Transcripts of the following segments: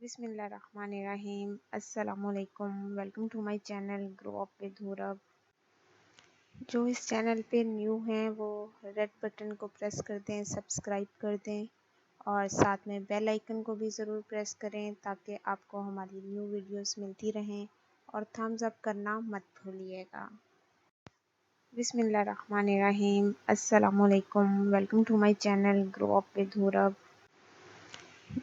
बिस्मिल्लाहिर्रहमानिर्रहीम। अस्सलामुअलैकुम। Welcome to my channel grow up with हुरब। जो इस चैनल पे न्यू हैं वो रेड बटन को प्रेस कर दें, सब्सक्राइब कर दें और साथ में बेल आइकन को भी ज़रूर प्रेस करें ताकि आपको हमारी न्यू वीडियोस मिलती रहें और थम्स अप करना मत भूलिएगा। बिस्मिल्लाहिर्रहमानिर्रहीम। अस्सलामुअलैकुम। Welcome to my channel grow up with हुरब।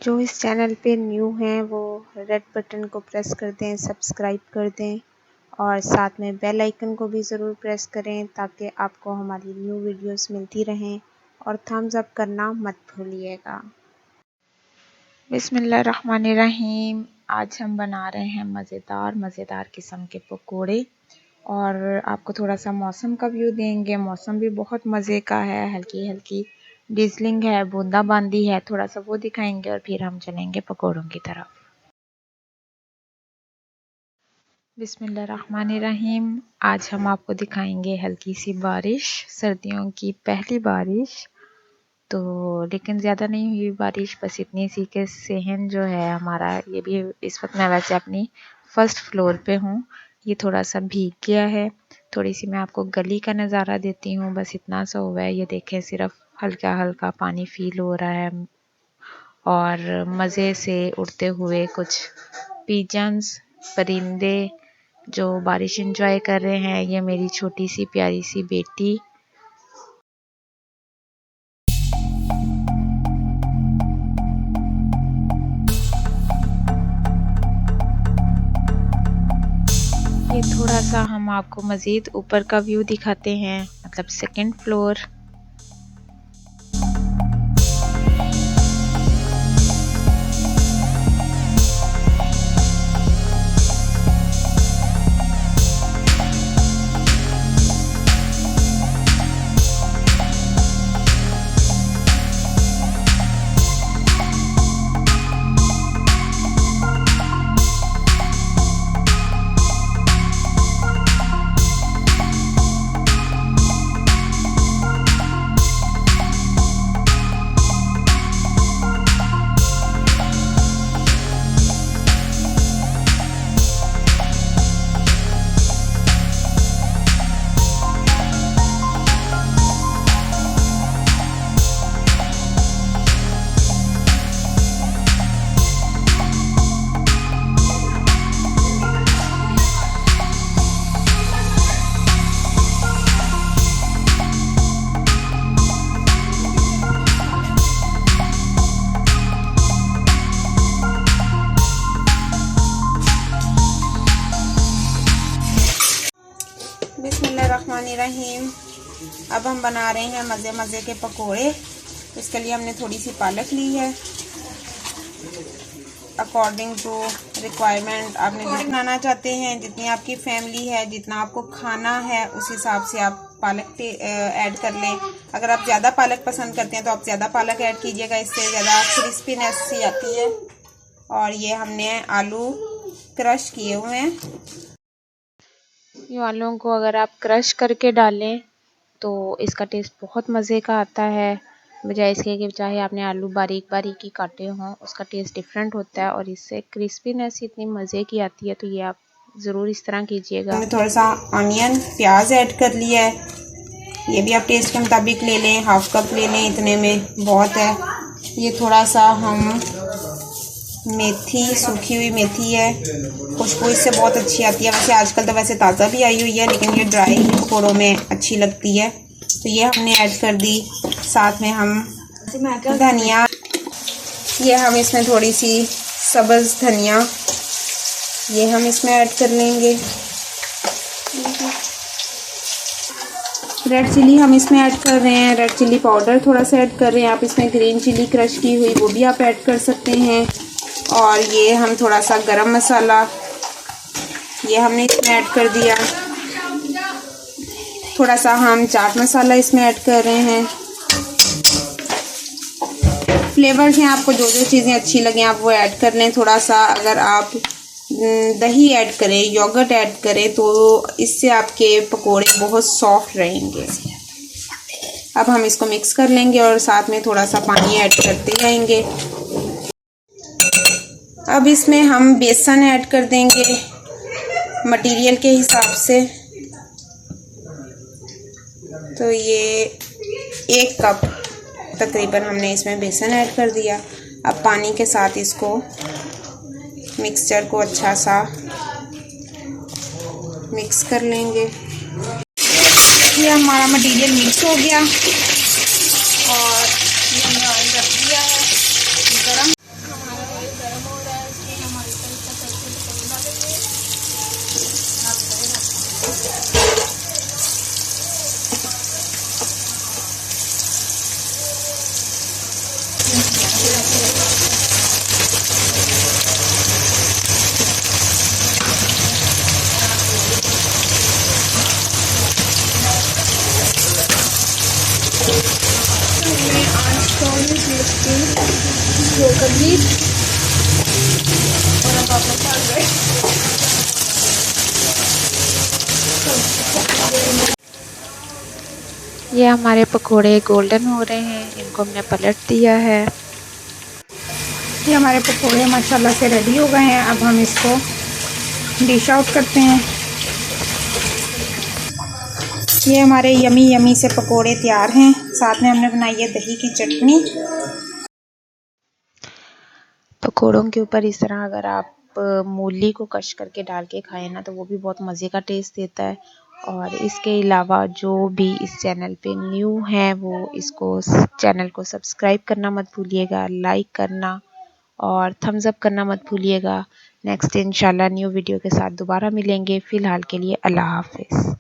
जो इस चैनल पे न्यू हैं वो रेड बटन को प्रेस कर दें, सब्सक्राइब कर दें और साथ में बेल आइकन को भी ज़रूर प्रेस करें ताकि आपको हमारी न्यू वीडियोस मिलती रहें और थम्स अप करना मत भूलिएगा। बिस्मिल्लाहिर्रहमानिर्रहीम। आज हम बना रहे हैं मज़ेदार किस्म के पकोड़े और आपको थोड़ा सा मौसम का व्यू देंगे। मौसम भी बहुत मज़े का है, हल्की हल्की डिज़लिंग है, बूंदाबांदी है, थोड़ा सा वो दिखाएंगे और फिर हम चलेंगे पकोड़ों की तरफ। बिस्मिल्लाहिर्रहमानिर्रहीम। आज हम आपको दिखाएंगे हल्की सी बारिश, सर्दियों की पहली बारिश। तो लेकिन ज़्यादा नहीं हुई बारिश, बस इतनी सी कि सहन जो है हमारा, ये भी इस वक्त मैं वैसे अपनी फर्स्ट फ्लोर पे हूँ, ये थोड़ा सा भीग गया है। थोड़ी सी मैं आपको गली का नज़ारा देती हूँ, बस इतना सा हुआ है। ये देखें, सिर्फ हल्का हल्का पानी फील हो रहा है और मज़े से उड़ते हुए कुछ पिजन्स, परिंदे जो बारिश एंजॉय कर रहे हैं। ये मेरी छोटी सी प्यारी सी बेटी। ये थोड़ा सा हम आपको मज़ीद ऊपर का व्यू दिखाते हैं, मतलब सेकंड फ्लोर। बिस्मिल्लाहिर्रहमानिर्रहीम। अब हम बना रहे हैं मज़े के पकोड़े। इसके लिए हमने थोड़ी सी पालक ली है, अकॉर्डिंग टू रिक्वायरमेंट। आपने जितना बनाना चाहते हैं, जितनी आपकी फैमिली है, जितना आपको खाना है, उस हिसाब से आप पालक ऐड कर लें। अगर आप ज़्यादा पालक पसंद करते हैं तो आप ज़्यादा पालक ऐड कीजिएगा, इससे ज़्यादा क्रिस्पीनेस सी आती है। और ये हमने आलू क्रश किए हुए हैं। ये आलूओं को अगर आप क्रश करके डालें तो इसका टेस्ट बहुत मज़े का आता है, बजाय इसके कि चाहे आपने आलू बारीक बारीक ही काटे हों, उसका टेस्ट डिफरेंट होता है और इससे क्रिस्पीनेस इतनी मज़े की आती है। तो ये आप ज़रूर इस तरह कीजिएगा। हमने थोड़ा सा ऑनियन, प्याज ऐड कर लिया है। ये भी आप टेस्ट के मुताबिक ले लें, हाफ कप ले लें, इतने में बहुत है। ये थोड़ा सा हम मेथी, सूखी हुई मेथी है, खुशबू इससे बहुत अच्छी आती है। वैसे आजकल तो वैसे ताज़ा भी आई हुई है, लेकिन ये ड्राई ही पकौड़ों में अच्छी लगती है, तो ये हमने ऐड कर दी। साथ में हम धनिया, ये हम इसमें थोड़ी सी सब्ज़ धनिया, ये हम इसमें ऐड कर लेंगे। रेड चिली हम इसमें ऐड कर रहे हैं, रेड चिली पाउडर थोड़ा सा ऐड कर रहे हैं। आप इसमें ग्रीन चिली क्रश की हुई वो भी आप ऐड कर सकते हैं। और ये हम थोड़ा सा गरम मसाला, ये हमने इसमें ऐड कर दिया। थोड़ा सा हम चाट मसाला इसमें ऐड कर रहे हैं। फ्लेवर्स हैं, आपको जो जो चीज़ें अच्छी लगें आप वो ऐड कर लें। थोड़ा सा अगर आप दही ऐड करें, योगर्ट ऐड करें, तो इससे आपके पकोड़े बहुत सॉफ्ट रहेंगे। अब हम इसको मिक्स कर लेंगे और साथ में थोड़ा सा पानी ऐड करते जाएंगे। अब इसमें हम बेसन ऐड कर देंगे मटेरियल के हिसाब से। तो ये 1 कप तकरीबन हमने इसमें बेसन ऐड कर दिया। अब पानी के साथ इसको मिक्सचर को अच्छा सा मिक्स कर लेंगे। ये हमारा मटेरियल मिक्स हो गया और ये हमने ऑयल रख दिया है गरम। हमारा ऑयल गरम हो रहा है, इसमें हम हल्का हल्का करके तेल डालेंगे। ये हमारे पकोड़े गोल्डन हो रहे हैं, इनको हमने पलट दिया है। ये हमारे पकोड़े माशाल्लाह से रेडी हो गए हैं। अब हम इसको डिश आउट करते हैं। ये हमारे यमी यमी से पकोड़े तैयार हैं। साथ में हमने बनाई है दही की चटनी। पकोड़ों के ऊपर इस तरह अगर आप मूली को कश करके डाल के खाएं ना तो वो भी बहुत मज़े का टेस्ट देता है। और इसके अलावा जो भी इस चैनल पे न्यू है वो इसको चैनल को सब्सक्राइब करना मत भूलिएगा, लाइक करना और थम्स अप करना मत भूलिएगा। नेक्स्ट इंशाल्लाह न्यू वीडियो के साथ दोबारा मिलेंगे। फ़िलहाल के लिए अल्लाह हाफ़िज़।